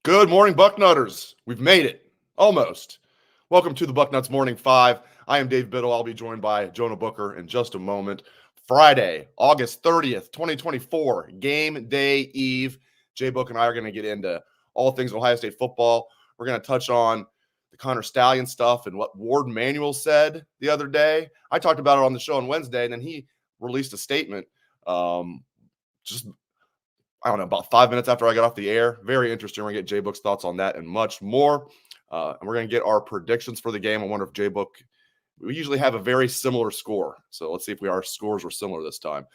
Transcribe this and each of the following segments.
Good morning, Bucknutters. We've made it. Almost. Welcome to the Bucknuts Morning 5. I am Dave Biddle. I'll be joined by Jonah Booker in just a moment. Friday, August 30th, 2024, game day eve. Jay Book and I are going to get into all things Ohio State football. We're going to touch on the Connor Stallion stuff and what Ward Manuel said the other day. I talked about it on the show on Wednesday, and then he released a statement about 5 minutes after I got off the air. Very interesting. We're going to get J-Book's thoughts on that and much more. And we're going to get our predictions for the game. I wonder if J-Book, we usually have a very similar score. So let's see if our scores were similar this time.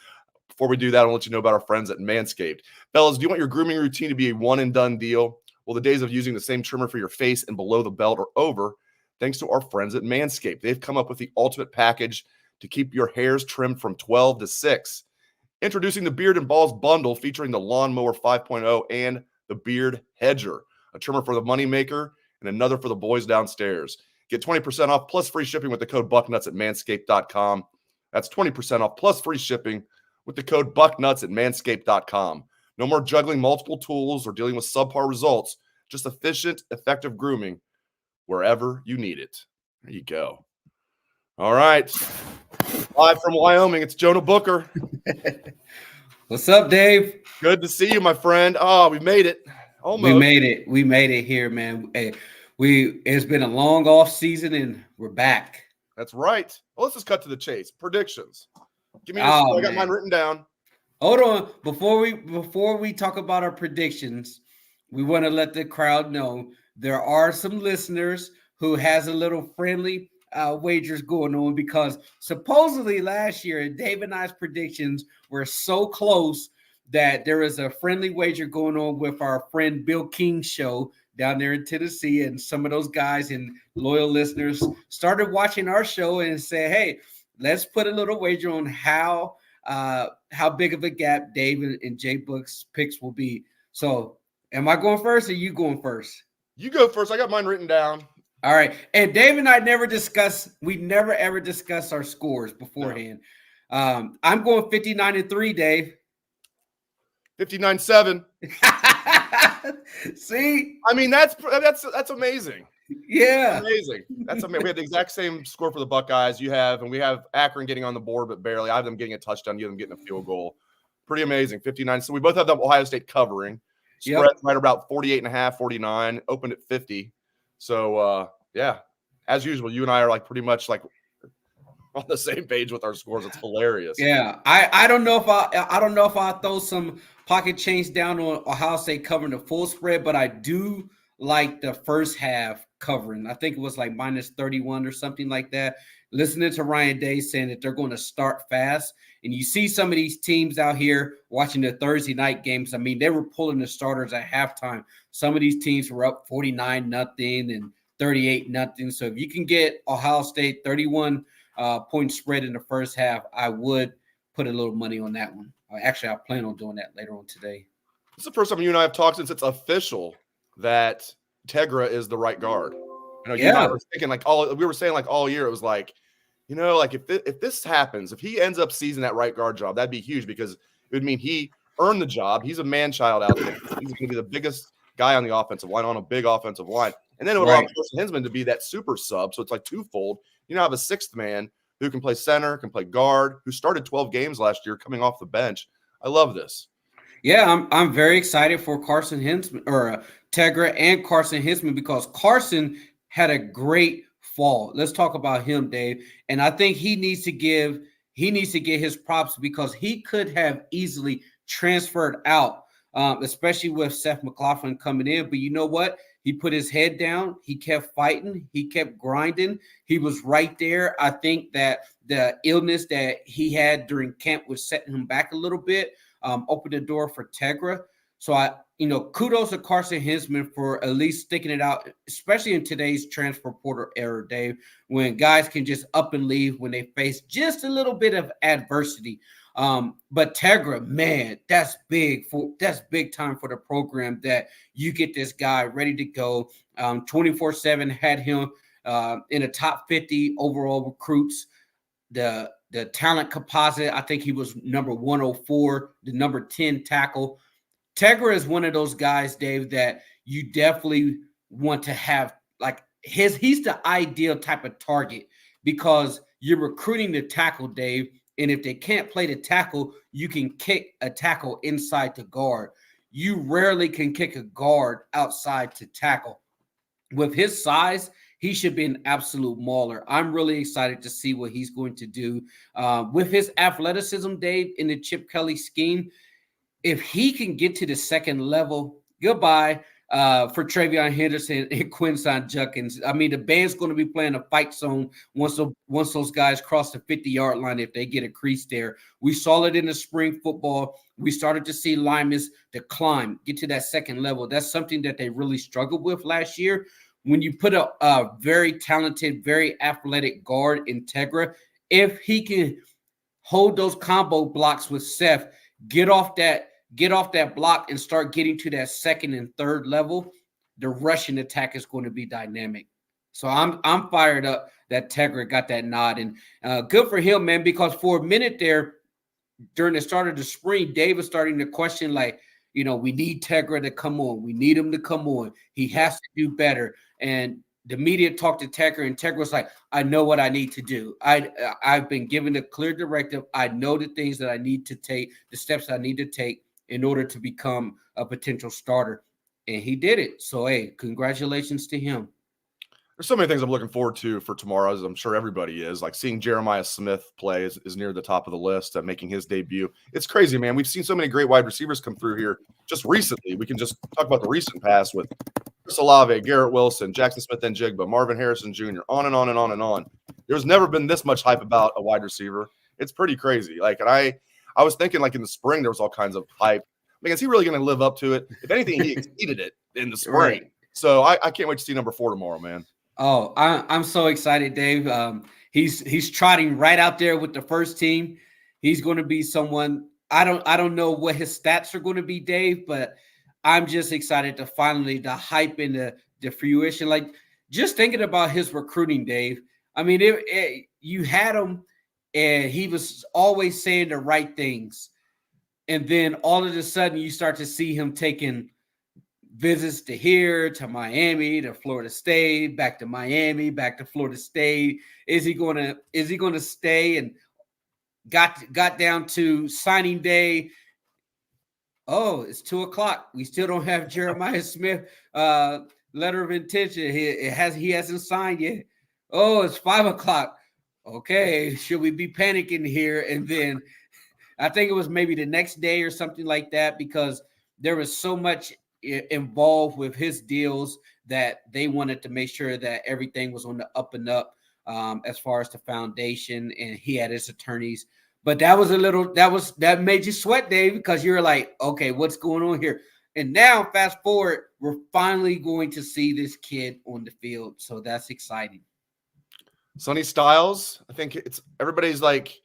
Before we do that, I'll let you know about our friends at Manscaped. Fellas, do you want your grooming routine to be a one-and-done deal? Well, the days of using the same trimmer for your face and below the belt are over, thanks to our friends at Manscaped. They've come up with the ultimate package to keep your hairs trimmed from 12 to 6. Introducing the Beard and Balls Bundle featuring the Lawnmower 5.0 and the Beard Hedger, a trimmer for the moneymaker and another for the boys downstairs. Get 20% off plus free shipping with the code Bucknuts at manscaped.com. That's 20% off plus free shipping with the code Bucknuts at manscaped.com. No more juggling multiple tools or dealing with subpar results. Just efficient, effective grooming wherever you need it. There you go. All right. Live from Wyoming, it's Jonah Booker. What's up, Dave? Good to see you, my friend. Oh, we made it. Almost. We made it here, man. Hey, it's been a long off season and we're back. That's right. Well, let's just cut to the chase. Predictions. Give me your score. I got mine written down. Hold on. Before we talk about our predictions, we want to let the crowd know there are some listeners who has a little friendly wagers going on, because supposedly last year Dave and I's predictions were so close that there is a friendly wager going on with our friend Bill King's show down there in Tennessee, and some of those guys and loyal listeners started watching our show and said, hey, let's put a little wager on how big of a gap Dave and J Book's picks will be. So am I going first or you going first? You go first. I got mine written down. All right. And Dave and I never ever discuss our scores beforehand. No. I'm going 59-3, Dave. 59-7. See? I mean, that's amazing. Yeah. Amazing. That's amazing. We had the exact same score for the Buckeyes you have, and we have Akron getting on the board, but barely. I have them getting a touchdown, you have them getting a field goal. Pretty amazing. 59. So we both have the Ohio State covering. Spread right about 48.5, 49, opened at 50. So, yeah, as usual, you and I are pretty much on the same page with our scores. It's hilarious. Yeah, I don't know if I'll throw some pocket change down on Ohio State covering the full spread, but I do like the first half covering. I think it was minus 31 or something like that. Listening to Ryan Day saying that they're going to start fast. And you see some of these teams out here watching the Thursday night games. I mean, they were pulling the starters at halftime. Some of these teams were up 49-0 and 38-0. So if you can get Ohio State 31 point spread in the first half, I would put a little money on that one. Actually, I plan on doing that later on today. It's the first time you and I have talked since it's official that Tegray is the right guard. You and I were thinking all year. It was if this happens, if he ends up seizing that right guard job, that'd be huge, because it would mean he earned the job. He's a man child out there. He's going to be the biggest guy on the offensive line, on a big offensive line. And then it would allow Carson Hinsman to be that super sub. So it's twofold. You now have a sixth man who can play center, can play guard, who started 12 games last year coming off the bench. I love this. Yeah, I'm very excited for Carson Hinsman, or Tegray and Carson Hinsman, because Carson had a great fall. Let's talk about him, Dave. And I think he needs to get his props, because he could have easily transferred out, especially with Seth McLaughlin coming in. But you know what? He put his head down. He kept fighting. He kept grinding. He was right there. I think that the illness that he had during camp was setting him back a little bit, opened the door for Tegray. So kudos to Carson Hinsman for at least sticking it out, especially in today's transfer portal era, Dave, when guys can just up and leave when they face just a little bit of adversity. But Tegray, man, that's big time for the program, that you get this guy ready to go. 24/7 had him in the top 50 overall recruits. The talent composite, I think he was number 104, the number 10 tackle. Tegray is one of those guys, Dave, that you definitely want to have like he's the ideal type of target because you're recruiting the tackle, Dave. And if they can't play the tackle, you can kick a tackle inside to guard. You rarely can kick a guard outside to tackle. With his size, he should be an absolute mauler. I'm really excited to see what he's going to do. With his athleticism, Dave, in the Chip Kelly scheme, if he can get to the second level, goodbye for Trey Henderson and Quinson Judkins. I mean, the band's going to be playing a fight zone once those guys cross the 50-yard line if they get a crease there. We saw it in the spring football. We started to see linemen decline, get to that second level. That's something that they really struggled with last year. When you put a very talented, very athletic guard in Tegray, if he can hold those combo blocks with Seth, get off that block and start getting to that second and third level, the rushing attack is going to be dynamic. So I'm fired up that Tegray got that nod, and good for him, man, because for a minute there during the start of the spring, Dave was starting to question, like, we need Tegray to come on. We need him to come on. He has to do better. And the media talked to Tegray, and Tegray was like, I know what I need to do. I've been given a clear directive. I know the things that I need to take, the steps I need to take in order to become a potential starter. And he did it. So, hey, congratulations to him. There's so many things I'm looking forward to for tomorrow, as I'm sure everybody is. Like seeing Jeremiah Smith play is near the top of the list, making his debut. It's crazy, man. We've seen so many great wide receivers come through here just recently. We can just talk about the recent past with Chris Olave, Garrett Wilson, Jackson Smith-Njigba, Marvin Harrison Jr., on and on and on and on. There's never been this much hype about a wide receiver. It's pretty crazy. Like, and I was thinking, like, in the spring, there was all kinds of hype. I mean, is he really going to live up to it? If anything, he exceeded it in the spring. Right. So I can't wait to see number 4 tomorrow, man. Oh, I'm so excited, Dave. He's trotting right out there with the first team. He's going to be someone. I don't know what his stats are going to be, Dave, but I'm just excited to finally the hype and the fruition. Like, just thinking about his recruiting, Dave. I mean, you had him, and he was always saying the right things, and then all of a sudden, you start to see him taking visits to here, to Miami, to Florida State, back to Miami, back to Florida State. Is he going to stay? And got down to signing day. Oh, it's 2:00. We still don't have Jeremiah Smith letter of intention. He hasn't signed yet. Oh, it's 5:00. Okay, should we be panicking here? And then I think it was maybe the next day or something like that, because there was so much involved with his deals that they wanted to make sure that everything was on the up and up as far as the foundation, and he had his attorneys. But that made you sweat, Dave, because you're like, okay, what's going on here? And now, fast forward, we're finally going to see this kid on the field. So that's exciting. Sonny Styles, I think everybody's like,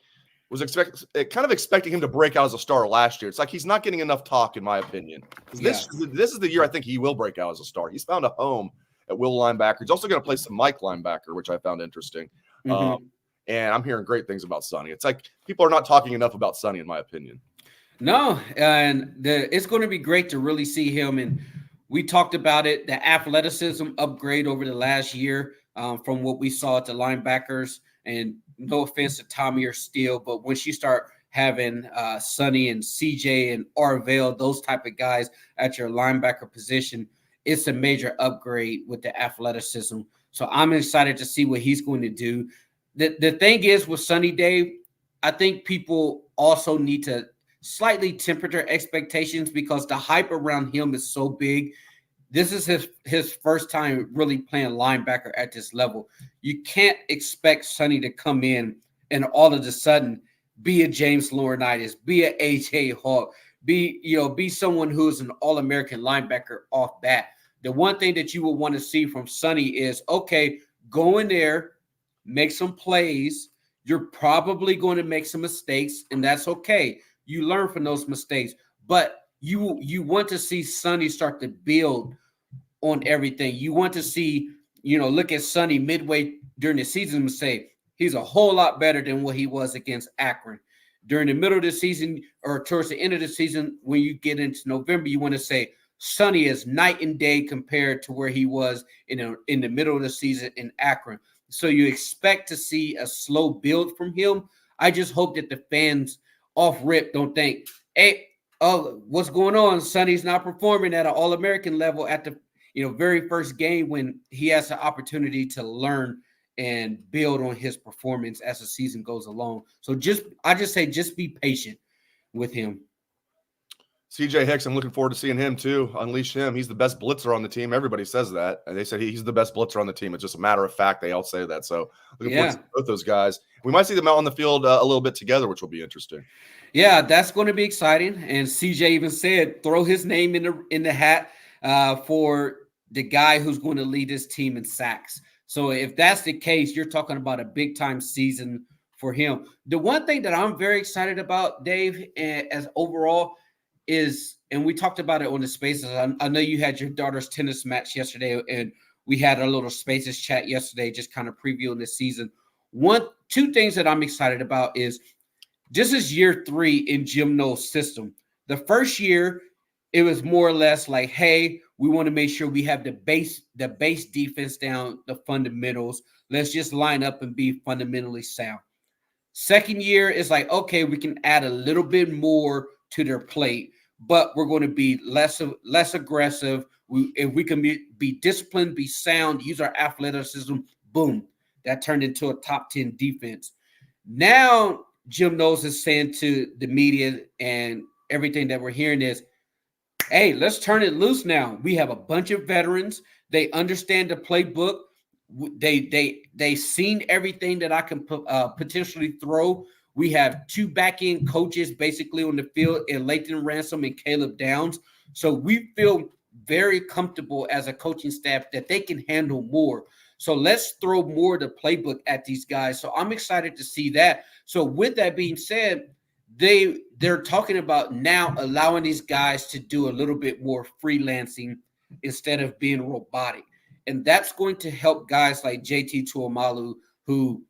was kind of expecting him to break out as a star last year. It's like he's not getting enough talk, in my opinion. This is the year I think he will break out as a star. He's found a home at will linebacker. He's also going to play some Mike linebacker, which I found interesting. Mm-hmm. And I'm hearing great things about Sonny. It's like people are not talking enough about Sonny, in my opinion. No, and it's going to be great to really see him. And we talked about it, the athleticism upgrade over the last year from what we saw at the linebackers. And no offense to Tommy or Steele, but once you start having Sonny and CJ and Arvell, those type of guys at your linebacker position, it's a major upgrade with the athleticism. So I'm excited to see what he's going to do. The thing is with Sonny, Dave, I think people also need to slightly temper their expectations because the hype around him is so big. This is his first time really playing linebacker at this level. You can't expect Sonny to come in and all of a sudden be a James Laurinaitis, be a AJ Hawk, be someone who's an All-American linebacker off bat. The one thing that you will want to see from Sonny is, okay, go in there, make some plays. You're probably going to make some mistakes, and that's okay. You learn from those mistakes, but you want to see Sonny start to build on everything. You want to see, look at Sonny midway during the season and say, he's a whole lot better than what he was against Akron. During the middle of the season or towards the end of the season, when you get into November, you want to say, Sonny is night and day compared to where he was in the middle of the season in Akron. So you expect to see a slow build from him. I just hope that the fans off rip don't think, hey, oh, what's going on? Sonny's not performing at an All-American level at the very first game when he has the opportunity to learn and build on his performance as the season goes along. So I just say just be patient with him. CJ Hicks, I'm looking forward to seeing him too. Unleash him. He's the best blitzer on the team. Everybody says that. And they said he's the best blitzer on the team. It's just a matter of fact. They all say that. So looking forward to both those guys. We might see them out on the field a little bit together, which will be interesting. Yeah, that's going to be exciting. And CJ even said, throw his name in the hat for the guy who's going to lead this team in sacks. So if that's the case, you're talking about a big time season for him. The one thing that I'm very excited about, Dave, as overall is, and we talked about it on the Spaces. I know you had your daughter's tennis match yesterday, and we had a little Spaces chat yesterday, just kind of previewing the season. Two things that I'm excited about is this is year 3 in Jim Knowles' system. The first year, it was more or less like, hey, we want to make sure we have the base defense down, the fundamentals. Let's just line up and be fundamentally sound. Second year is like, okay, we can add a little bit more to their plate, but we're going to be less aggressive. If we can be disciplined, be sound, use our athleticism, boom, that turned into a top 10 defense. Now Jim Knowles is saying to the media and everything that we're hearing is, hey, let's turn it loose now. We have a bunch of veterans. They understand the playbook. They seen everything that I can potentially throw. We have 2 back-end coaches basically on the field in Lathan Ransom and Caleb Downs. So we feel very comfortable as a coaching staff that they can handle more. So let's throw more of the playbook at these guys. So I'm excited to see that. So with that being said, they're talking about now allowing these guys to do a little bit more freelancing instead of being robotic. And that's going to help guys like JT Tuimalu, who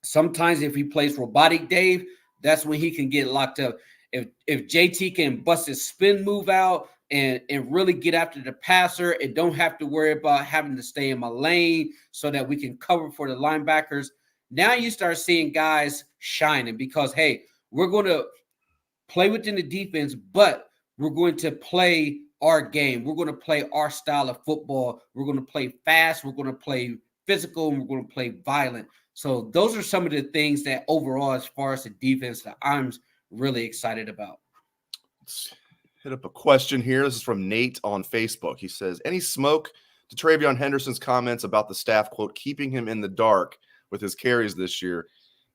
sometimes if he plays robotic, Dave, that's when he can get locked up. If JT can bust his spin move out and really get after the passer and don't have to worry about having to stay in my lane so that we can cover for the linebackers, now you start seeing guys shining because, hey, we're going to play within the defense, but we're going to play our game. We're going to play our style of football. We're going to play fast. We're going to play physical, and we're going to play violent. So those are some of the things that overall, as far as the defense, that I'm really excited about. Let's hit up a question here. This is from Nate on Facebook. He says, any smoke to Trey Henderson's comments about the staff, quote, keeping him in the dark with his carries this year?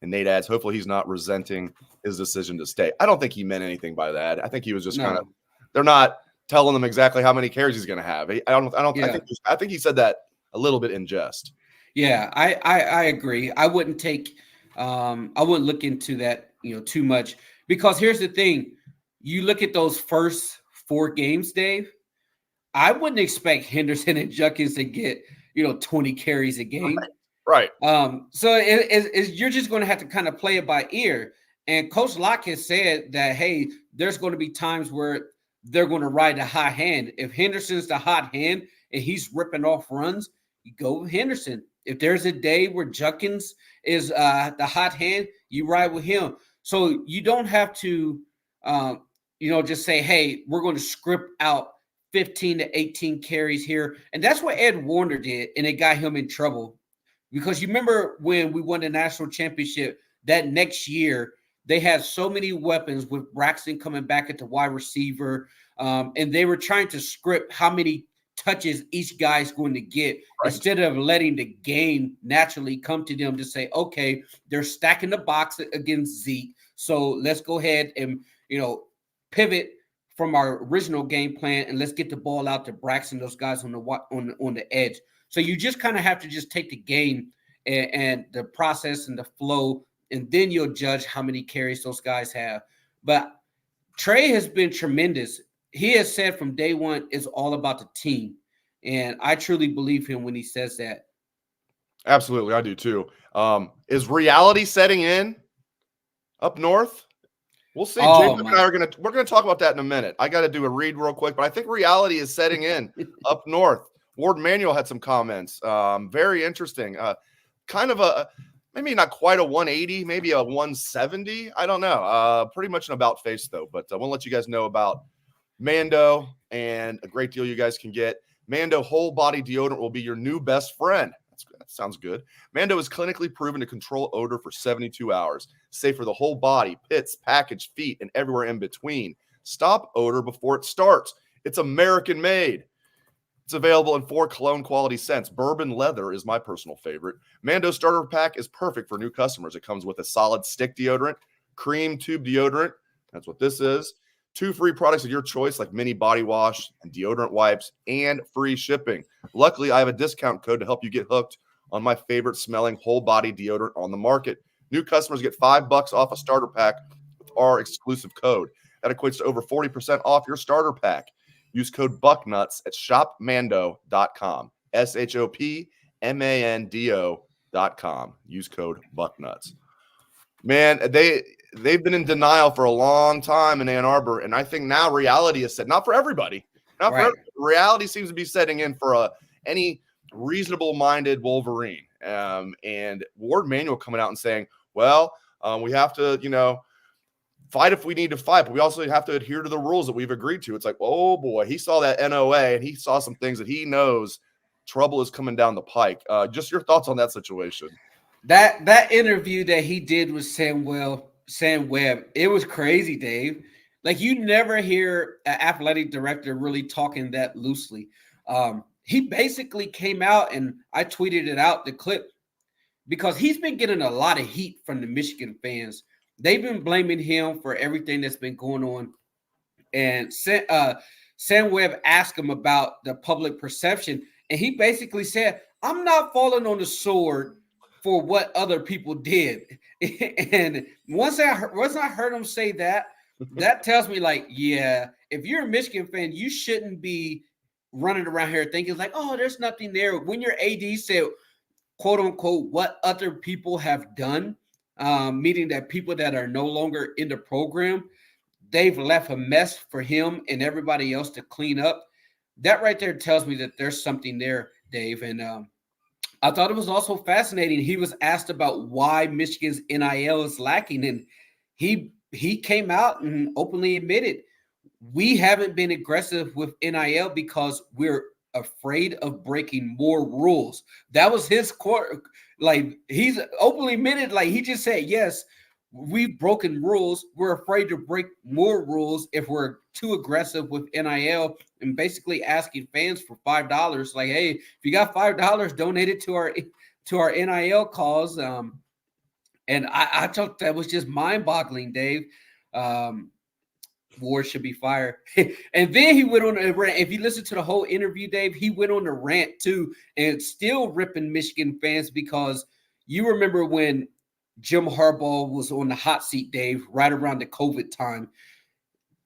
And Nate adds, hopefully he's not resenting his decision to stay. I don't think he meant anything by that. I think he was just kind of, they're not telling him exactly how many carries he's going to have. I think he said that a little bit in jest. Yeah, I agree. I wouldn't look into that, too much, because here's the thing. You look at those first 4 games, Dave, I wouldn't expect Henderson and Judkins to get, 20 carries a game. Right. So you're just going to have to kind of play it by ear. And Coach Locke has said that, hey, there's going to be times where they're going to ride the hot hand. If Henderson's the hot hand and he's ripping off runs, you go with Henderson. If there's a day where Judkins is the hot hand, you ride with him. So you don't have to, just say, hey, we're going to script out 15 to 18 carries here. And that's what Ed Warner did, and it got him in trouble. Because you remember when we won the national championship, that next year, they had so many weapons with Braxton coming back at the wide receiver, and they were trying to script how many touches each guy's going to get, right, instead of letting the game naturally come to them to say, okay, they're stacking the box against Zeke, so let's go ahead and, pivot from our original game plan, and let's get the ball out to Braxton, those guys on the edge. So you just kind of have to just take the game and the process and the flow, and then you'll judge how many carries those guys have. But Trey has been tremendous. He has said from day one, it's all about the team. And I truly believe him when he says that. Absolutely, I do too. Is reality setting in up north? We'll see. Oh Jacob and I we're gonna talk about that in a minute. I got to do a read real quick, but I think reality is setting in up north. Ward Manuel had some comments. Very interesting. Kind of a maybe not quite a 180, maybe a 170. I don't know. Pretty much an about face though. But I want to let you guys know about Mando and a great deal you guys can get. Mando whole body deodorant will be your new best friend. That sounds good. Mando is clinically proven to control odor for 72 hours. Safe for the whole body, pits, package, feet, and everywhere in between. Stop odor before it starts. It's American made. It's available in 4 cologne quality scents. Bourbon leather is my personal favorite. Mando starter pack is perfect for new customers. It comes with a solid stick deodorant, cream tube deodorant. That's what this is. 2 free products of your choice like mini body wash and deodorant wipes and free shipping. Luckily, I have a discount code to help you get hooked on my favorite smelling whole body deodorant on the market. New customers get $5 off a starter pack with our exclusive code. That equates to over 40% off your starter pack. Use code Bucknuts at shopmando.com. shopmando.com. Use code Bucknuts. Man, they've been in denial for a long time in Ann Arbor, and I think now reality is set. Not for everybody. Not right. For everybody. Reality seems to be setting in for any reasonable-minded Wolverine. And Ward Manuel coming out and saying, well, we have to, fight if we need to fight, but we also have to adhere to the rules that we've agreed to. It's like, oh boy, he saw that NOA and he saw some things that he knows trouble is coming down the pike. Just your thoughts on that situation. That interview that he did with Sam Webb, it was crazy, Dave. Like, you never hear an athletic director really talking that loosely. He basically came out, and I tweeted it out, the clip, because he's been getting a lot of heat from the Michigan fans. They've been blaming him for everything that's been going on. And Sam Webb asked him about the public perception, and he basically said, I'm not falling on the sword for what other people did. And once I heard him say that, that tells me, like, yeah, if you're a Michigan fan, you shouldn't be running around here thinking like, oh, there's nothing there. When your AD said, quote unquote, what other people have done, meaning that people that are no longer in the program, they've left a mess for him and everybody else to clean up. That right there tells me that there's something there, Dave. And I thought it was also fascinating. He was asked about why Michigan's NIL is lacking, and he came out and openly admitted, we haven't been aggressive with NIL because we're afraid of breaking more rules. That was his quote. Like, he's openly admitted, like, he just said, yes, we've broken rules. We're afraid to break more rules if we're too aggressive with NIL, and basically asking fans for $5. Like, hey, if you got $5, donate it to our NIL cause. And I thought that was just mind-boggling, Dave. Ward should be fired. And then he went on a rant. If you listen to the whole interview, Dave, he went on a rant too, and still ripping Michigan fans, because you remember when Jim Harbaugh was on the hot seat, Dave, right around the COVID time,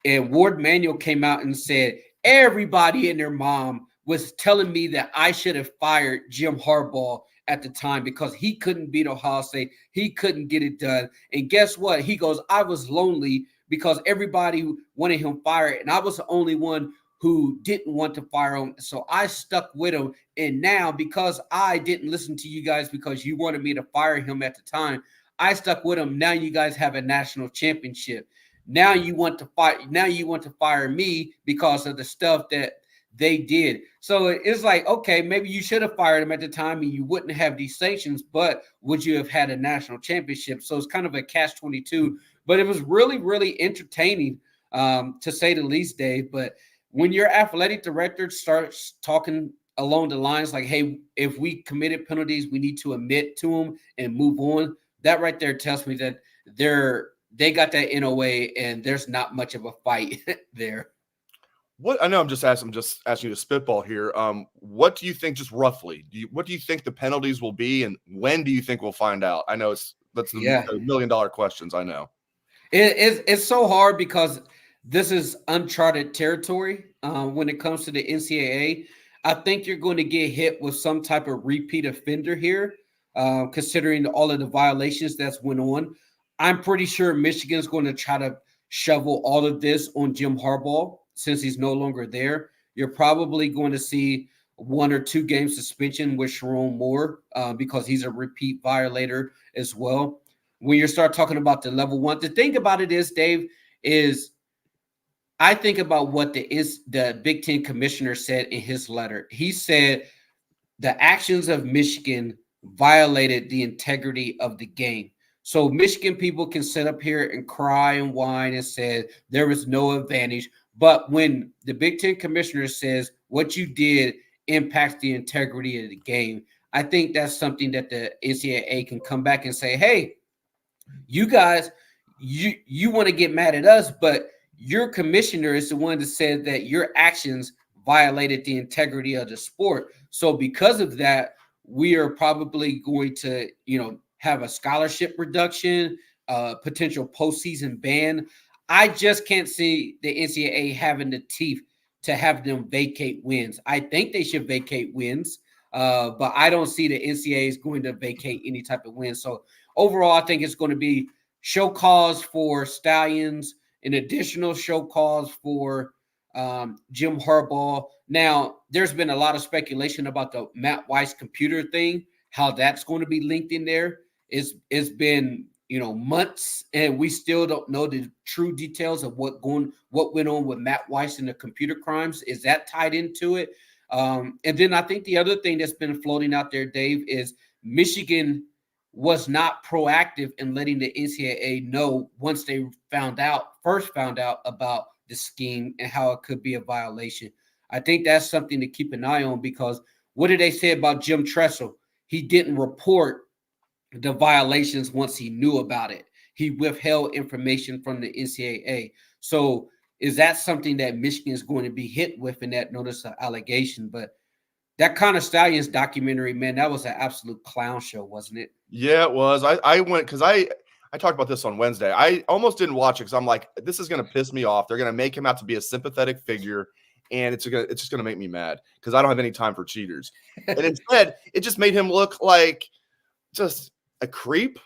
and Ward Manuel came out and said, everybody and their mom was telling me that I should have fired Jim Harbaugh at the time because he couldn't beat Ohio State. He couldn't get it done. And guess what? He goes, I was lonely because everybody wanted him fired, and I was the only one who didn't want to fire him. So I stuck with him. And now, because I didn't listen to you guys because you wanted me to fire him at the time, I stuck with him. Now you guys have a national championship. Now you want to fight. Now you want to fire me because of the stuff that they did. So it's like, okay, maybe you should have fired him at the time and you wouldn't have these sanctions, but would you have had a national championship? So it's kind of a catch-22. But it was really, really entertaining, to say the least, Dave. But when your athletic director starts talking along the lines like, hey, if we committed penalties, we need to admit to them and move on, that right there tells me that they got that NOA and there's not much of a fight there. What I know, I'm just asking you to spitball here. What do you think, just roughly? What do you think the penalties will be, and when do you think we'll find out? I know that's the $1 million questions. I know. It's so hard because this is uncharted territory when it comes to the NCAA. I think you're going to get hit with some type of repeat offender here, considering all of the violations that's went on. I'm pretty sure Michigan's going to try to shovel all of this on Jim Harbaugh since he's no longer there. You're probably going to see 1 or 2 game suspension with Sharon Moore because he's a repeat violator as well. When you start talking about the level 1, the thing about it is, Dave, is I think about what the Big Ten commissioner said in his letter. He said the actions of Michigan violated the integrity of the game. So Michigan people can sit up here and cry and whine and say there was no advantage. But when the Big Ten commissioner says what you did impacts the integrity of the game, I think that's something that the NCAA can come back and say, hey, you guys, you want to get mad at us, but your commissioner is the one that said that your actions violated the integrity of the sport. So because of that, we are probably going to, have a scholarship reduction, potential postseason ban. I just can't see the NCAA having the teeth to have them vacate wins. I think they should vacate wins, but I don't see the NCAA is going to vacate any type of win. So overall, I think it's going to be show cause for Stallions, an additional show cause for Jim Harbaugh. Now, there's been a lot of speculation about the Matt Weiss computer thing, how that's going to be linked in there. It's been months, and we still don't know the true details of what went on with Matt Weiss and the computer crimes. Is that tied into it? And then I think the other thing that's been floating out there, Dave, is Michigan was not proactive in letting the NCAA know once they first found out about the scheme and how it could be a violation. I think that's something to keep an eye on, because what did they say about Jim Tressel? He didn't report the violations once he knew about it. He withheld information from the NCAA. So is that something that Michigan is going to be hit with in that notice of allegation? But that Connor Stallions documentary, man, that was an absolute clown show, wasn't it? Yeah, it was. I went because I talked about this on Wednesday. I almost didn't watch it because I'm like, this is going to piss me off. They're going to make him out to be a sympathetic figure, and it's just going to make me mad because I don't have any time for cheaters. And instead, it just made him look like just a creep.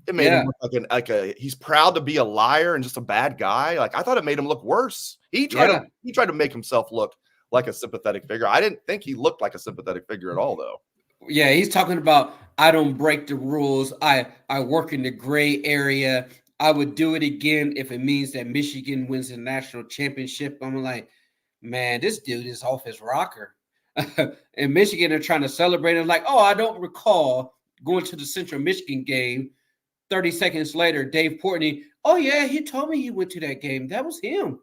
It made him look like he's proud to be a liar and just a bad guy. Like, I thought it made him look worse. He tried to make himself look like a sympathetic figure. I didn't think he looked like a sympathetic figure at all, though. Yeah, he's talking about, I don't break the rules. I work in the gray area. I would do it again if it means that Michigan wins the national championship. I'm like, man, this dude is off his rocker. And Michigan are trying to celebrate him like, oh, I don't recall going to the Central Michigan game. 30 seconds later, Dave Portnoy, oh, yeah, he told me he went to that game. That was him.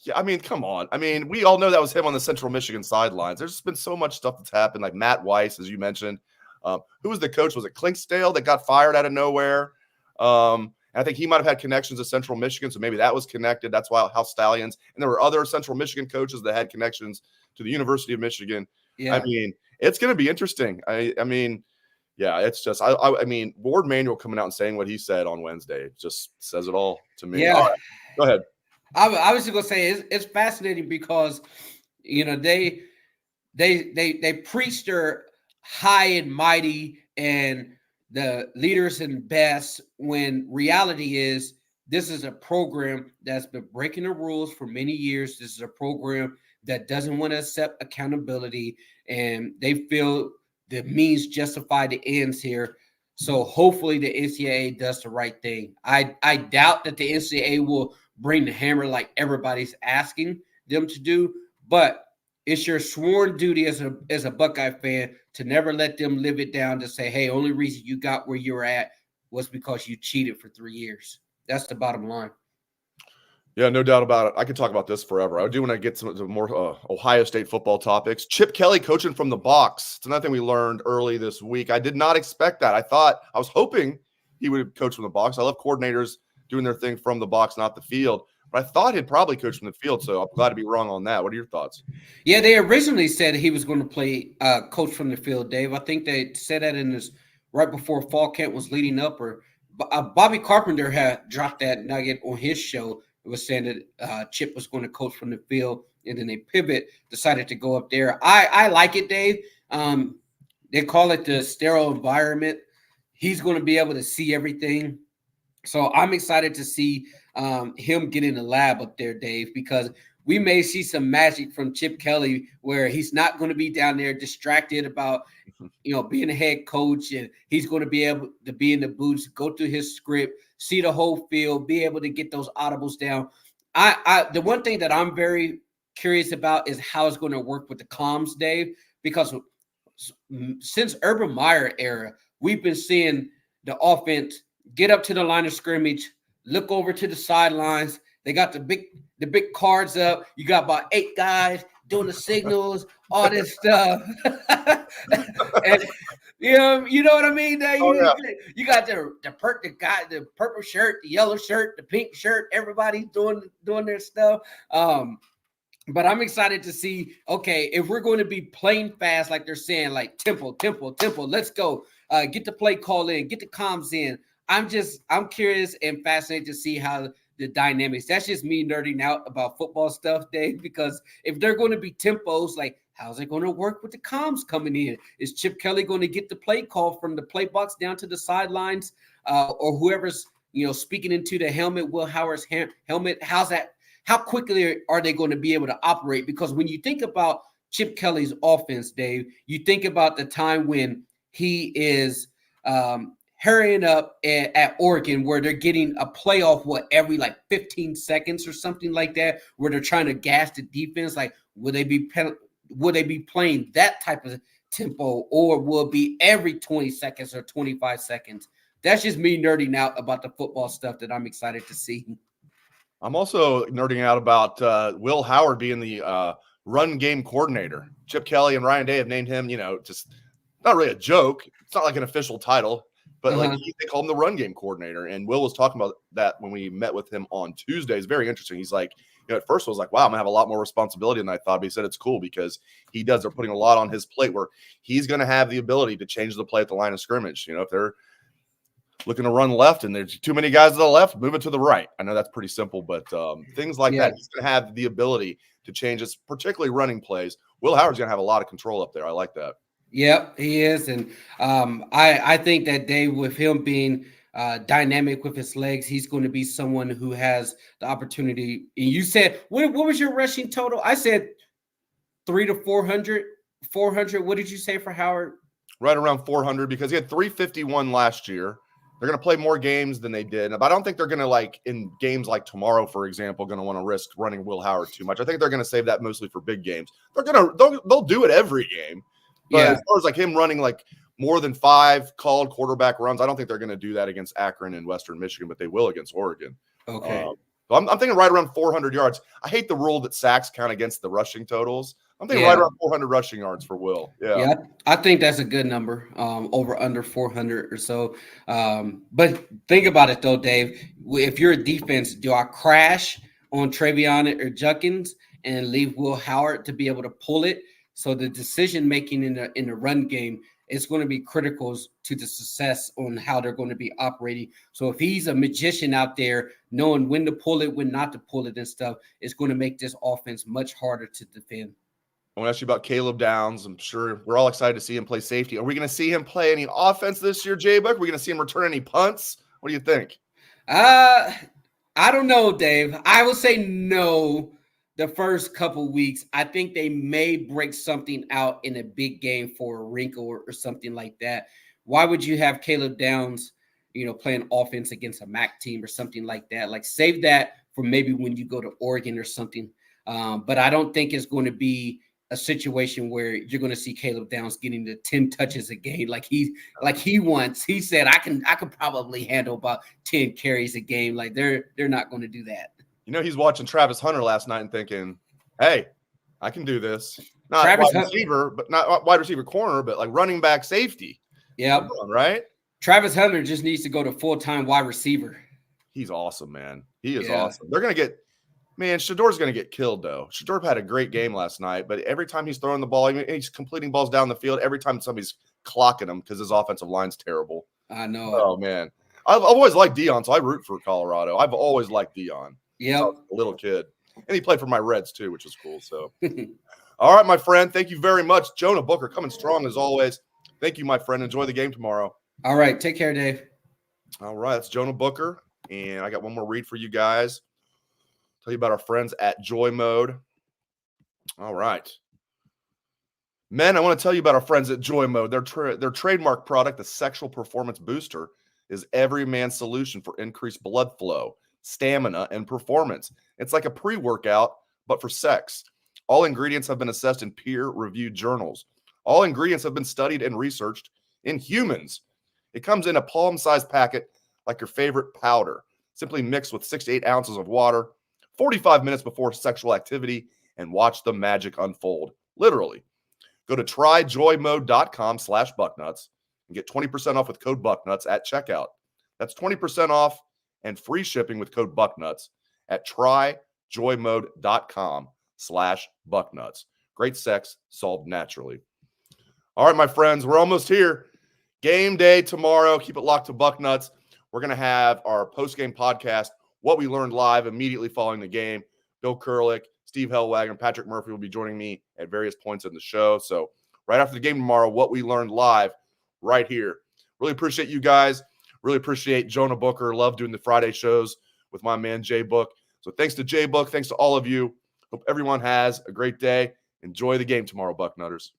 Yeah, I mean, come on. I mean, we all know that was him on the Central Michigan sidelines. There's just been so much stuff that's happened, like Matt Weiss, as you mentioned. Who was the coach? Was it Clinksdale that got fired out of nowhere? I think he might have had connections to Central Michigan, so maybe that was connected. That's why how Stallions. And there were other Central Michigan coaches that had connections to the University of Michigan. Yeah. I mean, it's going to be interesting. I mean, yeah, it's just I mean, Ward Manuel coming out and saying what he said on Wednesday just says it all to me. Yeah. All right, go ahead. I was just gonna say it's fascinating because they preach their high and mighty and the leaders and best, when reality is this is a program that's been breaking the rules for many years. This is a program that doesn't want to accept accountability, and they feel the means justify the ends here. So hopefully the NCAA does the right thing. I doubt that the NCAA will bring the hammer like everybody's asking them to do, but it's your sworn duty as a Buckeye fan to never let them live it down, to say, hey, only reason you got where you're at was because you cheated for 3 years. That's the bottom line. Yeah, no doubt about it. I could talk about this forever. I do want to get some more Ohio State football topics. Chip Kelly coaching from the box. It's another thing we learned early this week. I did not expect that. I was hoping he would coach from the box. I love coordinators doing their thing from the box, not the field. But I thought he'd probably coach from the field, so I'm glad to be wrong on that. What are your thoughts? Yeah, they originally said he was going to play coach from the field, Dave. I think they said that in this right before fall camp was leading up, or Bobby Carpenter had dropped that nugget on his show. It was saying that Chip was going to coach from the field, and then they decided to go up there. I like it, Dave. They call it the sterile environment. He's going to be able to see everything. So I'm excited to see him getting the lab up there, Dave, because we may see some magic from Chip Kelly where he's not going to be down there distracted about being a head coach, and he's going to be able to be in the booths, go through his script, see the whole field, be able to get those audibles down. The one thing that I'm very curious about is how it's going to work with the comms, Dave, because since Urban Meyer era, we've been seeing the offense get up to the line of scrimmage, look over to the sidelines. They got the big cards up. You got about 8 guys doing the signals, all this stuff. And you know what I mean? You got the purple shirt, the yellow shirt, the pink shirt. Everybody's doing their stuff. But I'm excited to see, okay, if we're going to be playing fast, like they're saying, like tempo, let's go. Get the play call in, get the comms in. I'm curious and fascinated to see how the dynamics. That's just me nerding out about football stuff, Dave, because if they're going to be tempos, like how's it going to work with the comms coming in? Is Chip Kelly going to get the play call from the play box down to the sidelines, or whoever's speaking into the helmet, Will Howard's helmet? How quickly are they going to be able to operate? Because when you think about Chip Kelly's offense, Dave, you think about the time when he is hurrying up at Oregon, where they're getting a playoff, every 15 seconds or something like that, where they're trying to gas the defense. Like, will they be playing that type of tempo, or will it be every 20 seconds or 25 seconds? That's just me nerding out about the football stuff that I'm excited to see. I'm also nerding out about Will Howard being the run game coordinator. Chip Kelly and Ryan Day have named him, just not really a joke. It's not like an official title, but they call him the run game coordinator. And Will was talking about that when we met with him on Tuesday. It's very interesting. He's like, at first I was like, wow, I'm gonna have a lot more responsibility than I thought. But he said it's cool because they're putting a lot on his plate where he's going to have the ability to change the play at the line of scrimmage. If they're looking to run left and there's too many guys to the left, move it to the right. I know that's pretty simple, but things like that, he's going to have the ability to change it, particularly running plays. Will Howard's going to have a lot of control up there. I like that. Yep, he is. And I think that Dave, with him being dynamic with his legs, he's going to be someone who has the opportunity. And you said, what was your rushing total? I said 300 to 400. 400. What did you say for Howard? Right around 400, because he had 351 last year. They're going to play more games than they did. But I don't think they're going to, in games like tomorrow, for example, going to want to risk running Will Howard too much. I think they're going to save that mostly for big games. They'll do it every game. But as far as him running more than 5 called quarterback runs, I don't think they're going to do that against Akron and Western Michigan, but they will against Oregon. Okay. So I'm thinking right around 400 yards. I hate the rule that sacks count against the rushing totals. I'm thinking right around 400 rushing yards for Will. Yeah, I think that's a good number, over under 400 or so. But think about it, though, Dave. If you're a defense, do I crash on Travion or Junkins and leave Will Howard to be able to pull it? So the decision-making in the run game is going to be critical to the success on how they're going to be operating. So if he's a magician out there, knowing when to pull it, when not to pull it and stuff, it's going to make this offense much harder to defend. I want to ask you about Caleb Downs. I'm sure we're all excited to see him play safety. Are we going to see him play any offense this year, J-Buck? Are we going to see him return any punts? What do you think? I don't know, Dave. I would say no the first couple weeks. I think they may break something out in a big game for a wrinkle or something like that. Why would you have Caleb Downs, playing offense against a MAC team or something like that? Save that for maybe when you go to Oregon or something. But I don't think it's going to be a situation where you're going to see Caleb Downs getting the 10 touches a game like he wants. He said, I can probably handle about 10 carries a game. They're not going to do that. He's watching Travis Hunter last night and thinking, hey, I can do this. Not wide receiver corner, but running back safety. Yeah. Right? Travis Hunter just needs to go to full-time wide receiver. He's awesome, man. He is awesome. They're going to get Shador's going to get killed, though. Shador had a great game last night, but every time he's throwing the ball, he's completing balls down the field. Every time somebody's clocking him because his offensive line's terrible. I know. Oh, man. I've always liked Deion, so I root for Colorado. I've always liked Deion. Yeah. A little kid. And he played for my Reds, too, which is cool. So, all right, my friend. Thank you very much. Jonah Booker coming strong as always. Thank you, my friend. Enjoy the game tomorrow. All right. Take care, Dave. All right. That's Jonah Booker. And I got one more read for you guys. Tell you about our friends at Joy Mode. All right. Men, I want to tell you about our friends at Joy Mode. Their trademark product, the Sexual Performance Booster, is every man's solution for increased blood flow, stamina, and performance. It's like a pre-workout, but for sex. All ingredients have been assessed in peer-reviewed journals. All ingredients have been studied and researched in humans. It comes in a palm-sized packet like your favorite powder, simply mixed with 6 to 8 ounces of water, 45 minutes before sexual activity, and watch the magic unfold. Literally. Go to tryjoymode.com/bucknuts and get 20% off with code Bucknuts at checkout. That's 20% off and free shipping with code Bucknuts at tryjoymode.com/bucknuts. Great sex solved naturally. All right, my friends, we're almost here. Game day tomorrow. Keep it locked to Bucknuts. We're going to have our post-game podcast, What We Learned Live, immediately following the game. Bill Kurlick, Steve Hellwagon, Patrick Murphy will be joining me at various points in the show. So right after the game tomorrow, What We Learned Live right here. Really appreciate you guys. Really appreciate Jonah Booker. Love doing the Friday shows with my man Jay Book. So thanks to Jay Book. Thanks to all of you. Hope everyone has a great day. Enjoy the game tomorrow, Bucknutters.